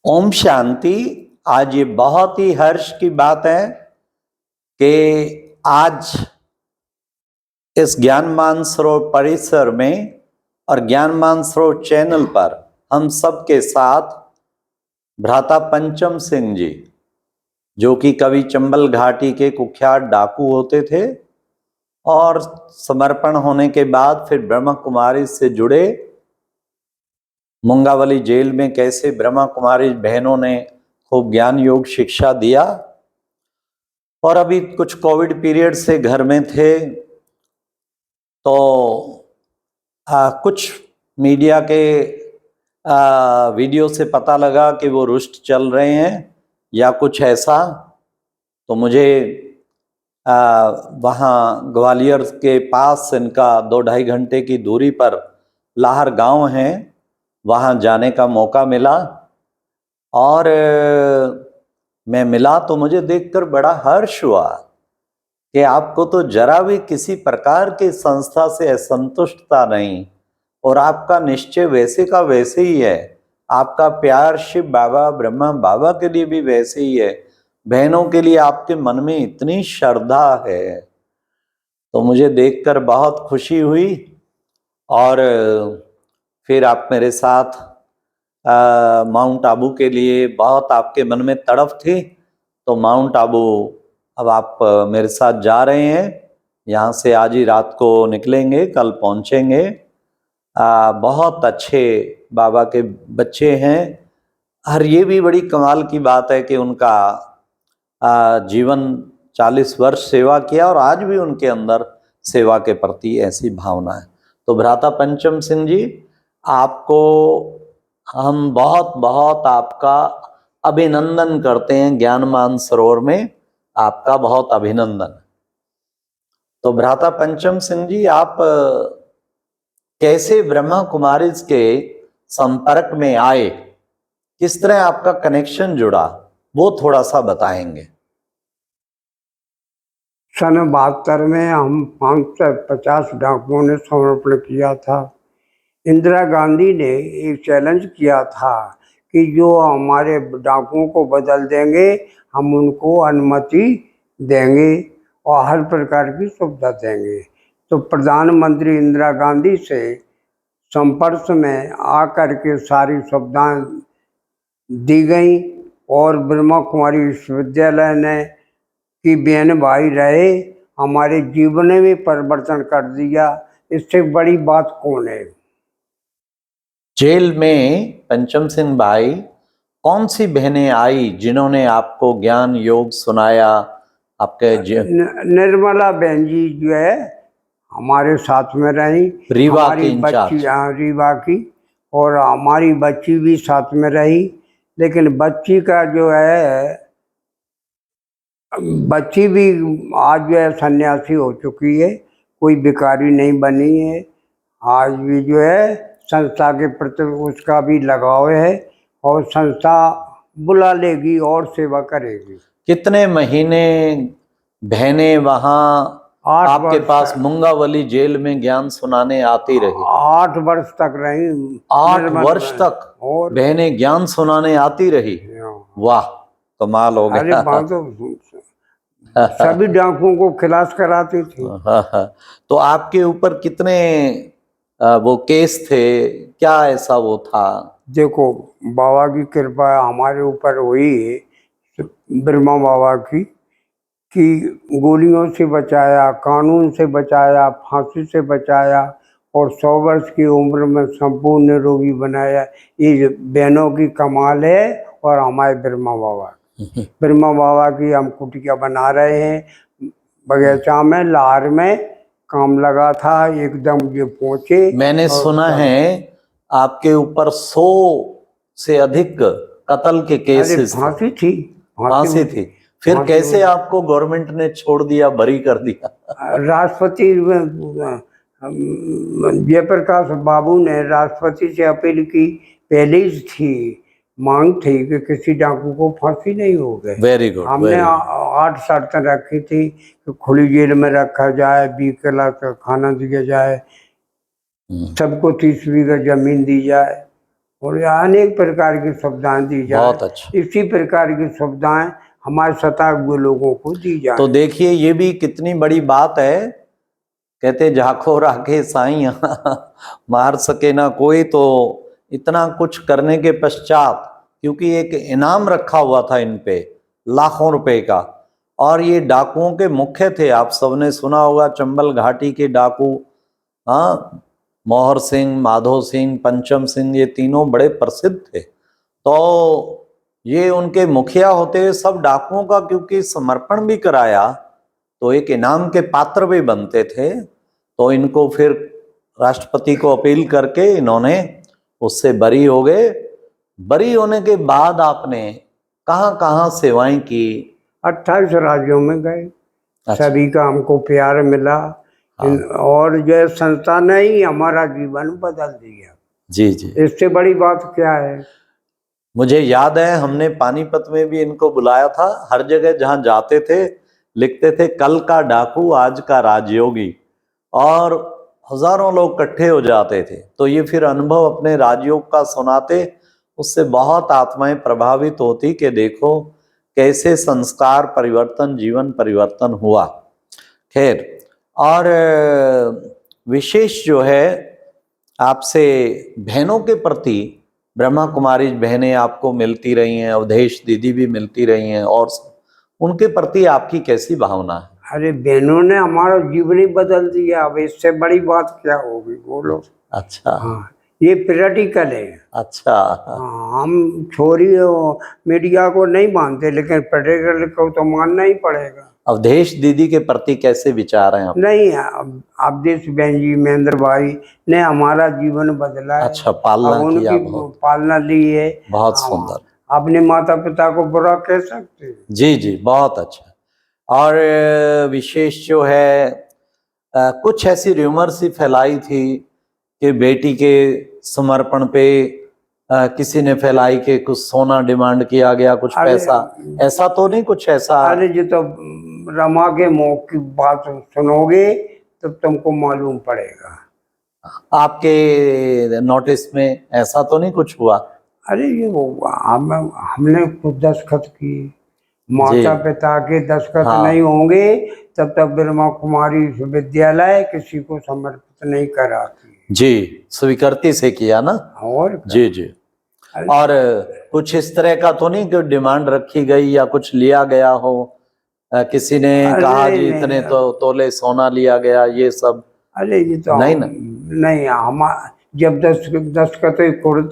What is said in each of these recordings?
ओम शांति। आज ये बहुत ही हर्ष की बात है कि आज इस ज्ञान मानसरोवर परिसर में और ज्ञान मानसरोवर चैनल पर हम सब के साथ भ्राता पंचम सिंह जी, जो कि कवि चंबल घाटी के कुख्यात डाकू होते थे और समर्पण होने के बाद फिर ब्रह्मा कुमारी से जुड़े, मुंगावली जेल में कैसे ब्रह्मा कुमारी बहनों ने खूब ज्ञान योग शिक्षा दिया, और अभी कुछ कोविड पीरियड से घर में थे तो कुछ मीडिया के वीडियो से पता लगा कि वो रुष्ट चल रहे हैं या कुछ ऐसा। तो मुझे वहाँ ग्वालियर के पास इनका 2-2.5 घंटे की दूरी पर लाहर गांव है, वहाँ जाने का मौका मिला और मैं मिला तो मुझे देखकर बड़ा हर्ष हुआ कि आपको तो जरा भी किसी प्रकार की संस्था से असंतुष्टता नहीं और आपका निश्चय वैसे का वैसे ही है। आपका प्यार शिव बाबा ब्रह्मा बाबा के लिए भी वैसे ही है। बहनों के लिए आपके मन में इतनी श्रद्धा है, तो मुझे देखकर बहुत खुशी हुई। और फिर आप मेरे साथ माउंट आबू के लिए बहुत आपके मन में तड़फ थी, तो माउंट आबू अब आप मेरे साथ जा रहे हैं। यहाँ से आज ही रात को निकलेंगे, कल पहुँचेंगे। बहुत अच्छे बाबा के बच्चे हैं। और ये भी बड़ी कमाल की बात है कि उनका जीवन 40 वर्ष सेवा किया और आज भी उनके अंदर सेवा के प्रति ऐसी भावना है। तो भ्राता पंचम सिंह जी, आपको हम बहुत बहुत आपका अभिनंदन करते हैं। ज्ञान मानसरोवर में आपका बहुत अभिनंदन। तो भ्राता पंचम सिंह जी, आप कैसे ब्रह्मा कुमारीज के संपर्क में आए, किस तरह आपका कनेक्शन जुड़ा, वो थोड़ा सा बताएंगे। सन 72 में हम 550 डाकुओं ने समर्पण किया था। इंदिरा गांधी ने एक चैलेंज किया था कि जो हमारे डाकुओं को बदल देंगे हम उनको अनुमति देंगे और हर प्रकार की सुविधा देंगे। तो प्रधानमंत्री इंदिरा गांधी से संपर्क में आकर के सारी सुविधाएं दी गई और ब्रह्मा कुमारी विश्वविद्यालय ने कि बहन भाई रहे, हमारे जीवन में भी परिवर्तन कर दिया। इससे बड़ी बात कौन है। जेल में पंचम सिंह भाई, कौन सी बहनें आई जिन्होंने आपको ज्ञान योग सुनाया? आपके निर्मला बहन जी जो है हमारे साथ में रही, रीवा हमारी की बच्ची रीवा की, और हमारी बच्ची भी साथ में रही। लेकिन बच्ची का जो है, बच्ची भी आज जो है सन्यासी हो चुकी है, कोई भिखारी नहीं बनी है। आज भी जो है संस्था के प्रति उसका भी लगाव है और संस्था बुला लेगी और सेवा करेगी। कितने महीने बहनें वहाँ आपके पास मुंगावली जेल में ज्ञान सुनाने आती रही? 8 वर्ष तक रही। 8 वर्ष तक और बहनें ज्ञान सुनाने आती रही। वाह, कमाल हो गया। अरे तो सभी डाकुओं को खिलास कराती थी। तो आपके ऊपर कितने वो केस थे, क्या ऐसा वो था? देखो, बाबा की कृपा हमारे ऊपर हुई, ब्रह्मा बाबा की, कि गोलियों से बचाया, कानून से बचाया, फांसी से बचाया और 100 वर्ष की उम्र में संपूर्ण निरोगी बनाया। ये बहनों की कमाल है और हमारे ब्रह्मा बाबा की हम कुटिया बना रहे हैं। बगीचा में लाहौर में काम लगा था, एकदम ये पहुंचे। मैंने सुना है आपके ऊपर 100 से अधिक कत्ल के केसेस। फांसी थी। फिर कैसे आपको गवर्नमेंट ने छोड़ दिया, बरी कर दिया? राष्ट्रपति जयप्रकाश बाबू ने राष्ट्रपति से अपील की, पहले ही थी मांग थी कि किसी डाकू को फांसी नहीं हो गई। Very good. हमने 8 शर्तें रखी थी कि खुली जेल में रखा जाए, 20 क्लास का खाना दिया जाए, सबको 30 बीघा जमीन दी जाए और अनेक प्रकार की सुविधाएं दी जाए। बहुत अच्छा। इसी प्रकार की सुविधाएं हमारे सताए हुए लोगों को दी जाए। तो देखिए ये भी कितनी बड़ी बात है। कहते झाको राखे साईं मार सके ना कोई। तो इतना कुछ करने के पश्चात, क्योंकि एक इनाम रखा हुआ था इन पे लाखों रुपए का, और ये डाकुओं के मुख्य थे। आप सबने सुना होगा चंबल घाटी के डाकू, हाँ, मोहर सिंह, माधो सिंह, पंचम सिंह, ये तीनों बड़े प्रसिद्ध थे। तो ये उनके मुखिया होते हुए सब डाकुओं का क्योंकि समर्पण भी कराया, तो एक इनाम के पात्र भी बनते थे। तो इनको फिर राष्ट्रपति को अपील करके इन्होंने उससे बरी हो गए। बरी होने के बाद आपने कहाँ कहाँ सेवाएं की? 28 राज्यों में गए। अच्छा। सभी का हमको प्यार मिला। हाँ। और जो संस्था ने ही हमारा जीवन बदल दिया। जी जी। इससे बड़ी बात क्या है। मुझे याद है हमने पानीपत में भी इनको बुलाया था। हर जगह जहां जाते थे लिखते थे कल का डाकू आज का राजयोगी, और हजारों लोग इकट्ठे हो जाते थे। तो ये फिर अनुभव अपने राजयोग का सुनाते, उससे बहुत आत्माएं प्रभावित होती कि देखो कैसे संस्कार परिवर्तन, जीवन परिवर्तन हुआ। खैर, और विशेष जो है आपसे बहनों के प्रति, ब्रह्मा कुमारी बहनें आपको मिलती रही हैं, अवधेश दीदी भी मिलती रही हैं, और उनके प्रति आपकी कैसी भावना है? अरे बहनों ने हमारा जीवन ही बदल दिया। अब इससे बड़ी बात क्या होगी, बोलो। अच्छा। हाँ, ये प्रैक्टिकल है। अच्छा। हाँ, हम छोरी और मीडिया को नहीं मानते, लेकिन प्रैक्टिकल को तो मानना ही पड़ेगा। अवधेश दीदी के प्रति कैसे विचार हैं आप? नहीं, अवधेश बहन जी, महेंद्र भाई ने हमारा जीवन बदला है। अच्छा, पालना अब किया उनकी बहुत। पालना ली है। बहुत हाँ, सुंदर। अपने माता पिता को बुरा कह सकते हैं? जी जी, बहुत अच्छा। और विशेष जो है कुछ ऐसी र्यूमर सी फैलाई थी कि बेटी के समर्पण पे किसी ने फैलाई कि कुछ सोना डिमांड किया गया, कुछ पैसा, ऐसा तो नहीं कुछ ऐसा? अरे जी, तो रमा के मुंह की बात सुनोगे तब तुमको मालूम पड़ेगा। आपके नोटिस में ऐसा तो नहीं कुछ हुआ? अरे ये वो हमने खुद दस्तखत किए। माता पिता के दस्तखत हाँ। नहीं होंगे तब तक ब्रह्मा कुमारी विश्वविद्यालय किसी को समर्पित नहीं कराती। जी, स्वीकृति से किया ना? और जी जी। और कुछ इस तरह का तो नहीं कि डिमांड रखी गई या कुछ लिया गया हो, किसी ने कहा जी इतने तो तोले सोना लिया गया, ये सब? अरे ये तो नहीं ना? नहीं, हम जब दस्तखत खुद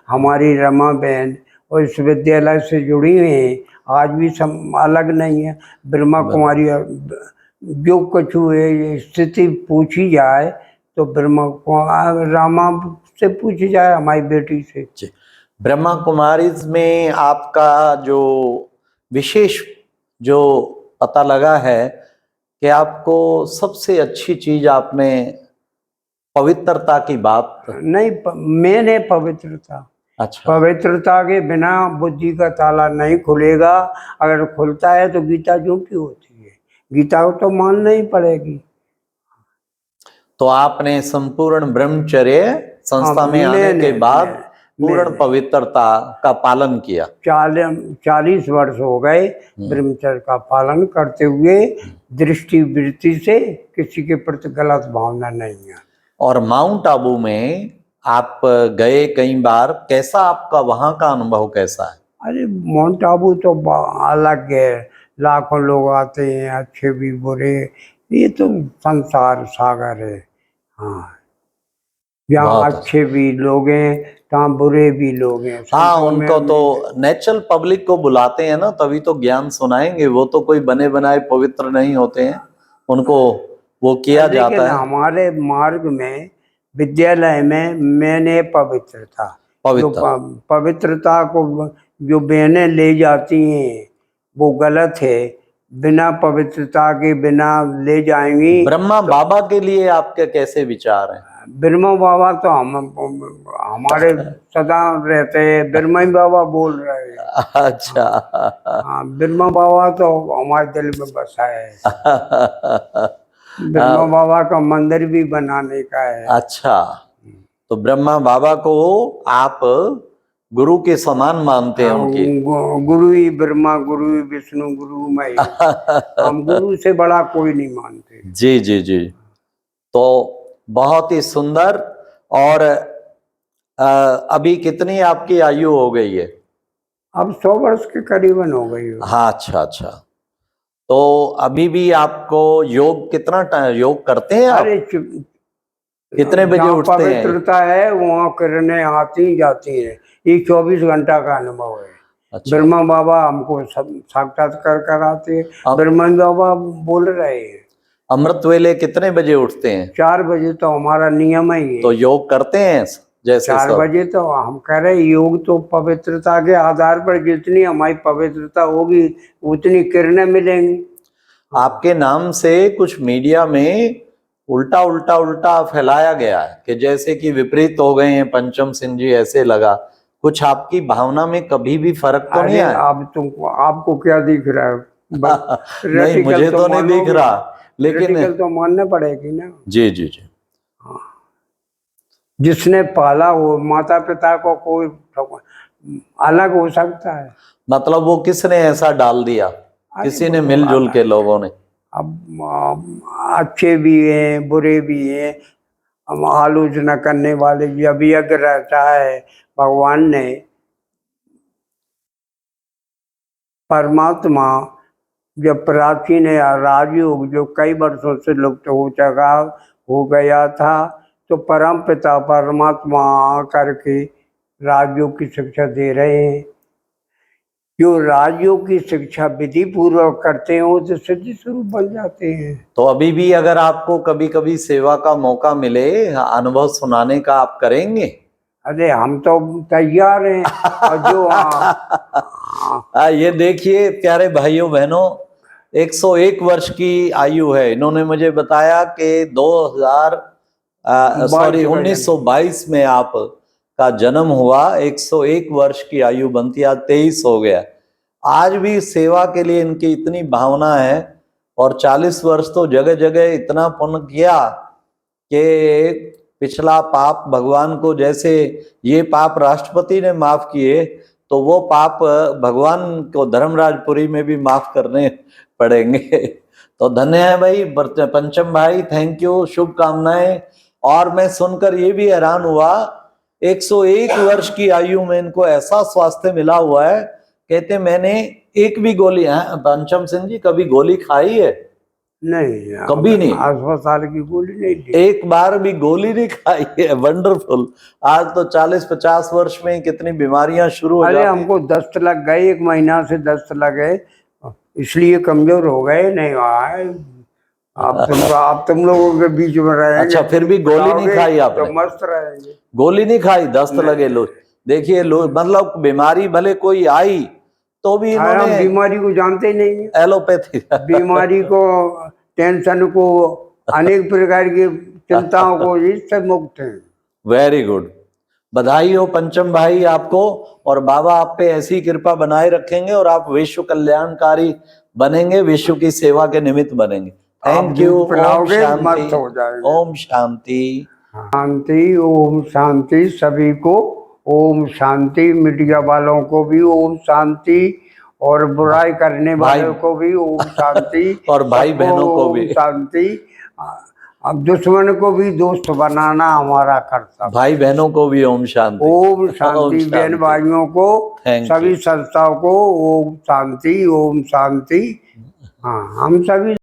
हमारी रमा बहन और विश्वविद्यालय से जुड़ी हुई हैं, आज भी सब अलग नहीं है। ब्रह्मा कुमारी जो कुछ हुए स्थिति पूछी जाए तो रामा से पूछी जाए, हमारी बेटी से। ब्रह्मा कुमारी में आपका जो विशेष जो पता लगा है कि आपको सबसे अच्छी चीज आपने पवित्रता की बात नहीं, मैंने पवित्रता। अच्छा। पवित्रता के बिना बुद्धि का ताला नहीं खुलेगा। अगर खुलता है तो गीता झूठी होती है। गीता को तो मानना ही पड़ेगी। तो आपने संपूर्ण ब्रह्मचर्य संस्था में आने के बाद पूर्ण पवित्रता का पालन किया। 40 वर्ष हो गए ब्रह्मचर्य का पालन करते हुए। दृष्टि वृत्ति से किसी के प्रति गलत भावना नहीं है। और माउंट आबू में आप गए कई बार, कैसा आपका वहां का अनुभव कैसा है? अरे माउंट आबू तो अलग है। लाखों लोग आते हैं, अच्छे भी बुरे। ये तो संसार सागर है। हाँ, यहाँ अच्छे भी लोग हैं, तहाँ बुरे भी लोग हैं। हाँ, उनको तो नेचुरल पब्लिक को बुलाते हैं ना, तभी तो ज्ञान सुनाएंगे। वो तो कोई बने बनाए पवित्र नहीं होते हैं, उनको वो किया जाता है। हमारे मार्ग में, विद्यालय में मैंने पवित्रता, पवित्रता को जो बहनें ले जाती हैं वो गलत है। बिना पवित्रता के बिना ले जाएंगी। ब्रह्मा बाबा के लिए आपके कैसे विचार हैं? ब्रह्मा बाबा तो हमारे सदा रहते हैं। ब्रह्मा ही बाबा बोल रहे हैं। अच्छा। हाँ, ब्रह्मा बाबा तो हमारे दिल में बसा है। ब्रह्मा बाबा का मंदिर भी बनाने का है। अच्छा। तो ब्रह्मा बाबा को आप गुरु के समान मानते हैं उनकी। गुरु ही ब्रह्मा, गुरु ही विष्णु, गुरु मैं। हम गुरु से बड़ा कोई नहीं मानते। जी जी जी। तो बहुत ही सुंदर। और अभी कितनी आपकी आयु हो गई है? अब 100 वर्ष के करीबन हो गई हो। हाँ, अच्छा अच्छा। तो अभी भी आपको योग कितना योग करते हैं आप? अरे कितने बजे जहाँ उठते हैं? पवित्रता है वहाँ किरणें आती जाती है। ये 24 घंटा का अनुभव है। अच्छा। ब्रह्मा बाबा हमको साक्षात्कार कराते हैं। अब- ब्रह्मा बाबा बोल रहे हैं। अमृत वेले कितने बजे उठते हैं? 4 बजे तो हमारा नियम ही है। तो योग करते हैं जैसे 4 सब? बजे तो हम कह रहे हैं, योग तो पवित्रता के आधार पर जितनी हमारी पवित्रता होगी उतनी किरणें मिलेंगी। आपके नाम से कुछ मीडिया में उल्टा उल्टा उल्टा फैलाया गया है कि जैसे कि विपरीत हो गए हैं पंचम सिंह जी, ऐसे लगा। कुछ आपकी भावना में कभी भी फर्क तो नहीं अरे आया? अब तुमको आपको क्या दिख रहा है? नहीं, मुझे तो नहीं दिख रहा, लेकिन तो मानना पड़ेगी ना। जी जी जी। जिसने पाला वो माता पिता को कोई अलग हो सकता है? मतलब वो किसने ऐसा डाल दिया? किसी ने मिलजुल के, लोगों ने? अब अच्छे भी हैं बुरे भी हैं। हम आलोचना करने वाले जब यज्ञ रहता है, भगवान ने परमात्मा जब प्राचीन राजयोग जो कई वर्षों से लुप्त हो चुका हो गया था, तो परम पिता परमात्मा करके राजयोग की शिक्षा दे रहे हैं। जो राजयोग की शिक्षा विधि पूर्वक करते हो तो सिद्धि स्वरूप बन जाते हैं। तो अभी भी अगर आपको कभी कभी सेवा का मौका मिले, अनुभव सुनाने का, आप करेंगे? अरे हम तो तैयार हैं। और जो ये देखिए प्यारे भाइयों बहनों, 101 वर्ष की आयु है। इन्होंने मुझे बताया कि 1922 में आप का जन्म हुआ। 101 वर्ष की आयु बनती, आज 23 हो गया। आज भी सेवा के लिए इनकी इतनी भावना है। और 40 वर्ष तो जगह जगह इतना पुण्य किया कि पिछला पाप भगवान को, जैसे ये पाप राष्ट्रपति ने माफ किए, तो वो पाप भगवान को धर्मराजपुरी में भी माफ करने पड़ेंगे। तो धन्य है भाई पंचम भाई, थैंक यू, शुभकामनाएं। और मैं सुनकर ये भी हैरान हुआ, 101 वर्ष की आयु में इनको ऐसा स्वास्थ्य मिला हुआ है। कहते मैंने एक भी गोली, पंचम सिंह जी, कभी गोली खाई है? नहीं, कभी नहीं। अस्पताल की गोली नहीं ली। एक बार भी गोली नहीं खाई है। वंडरफुल। आज तो 40-50 वर्ष में कितनी बीमारियां शुरू हो जाती। अरे हमको दस्त लग गए, 1 महीना से दस्त लगे, इसलिए कमजोर हो गए। नहीं आप तुम लोगों के बीच में रहेंगे। अच्छा, फिर भी गोली नहीं खाई आपने? तो मस्त रहेंगे। गोली नहीं खाई, दस्त लगे लोग। देखिए लोग, मतलब बीमारी भले कोई आई तो भी इन्होंने बीमारी को जानते ही नहीं है। एलोपैथी बीमारी को, टेंशन को, अनेक प्रकार की चिंताओं को इससे मुक्त हैं। Very good. बधाई हो पंचम भाई आपको। और बाबा आप पे ऐसी कृपा बनाए रखेंगे और आप विश्व कल्याणकारी बनेंगे, विश्व की सेवा के निमित्त बनेंगे। Thank you. ओम शांति। ओम शांति। शांति। ओम शांति सभी को। ओम शांति। मीडिया वालों को भी ओम शांति, और बुराई करने वालों को भी ओम शांति। और भाई बहनों को भी शांति। अब दुश्मन को भी दोस्त बनाना हमारा कर्तव्य। भाई बहनों को भी ओम शांति। ओम शांति। बहन भाइयों को, सभी संस्थाओं को ओम शांति। ओम शांति। हाँ, हम सभी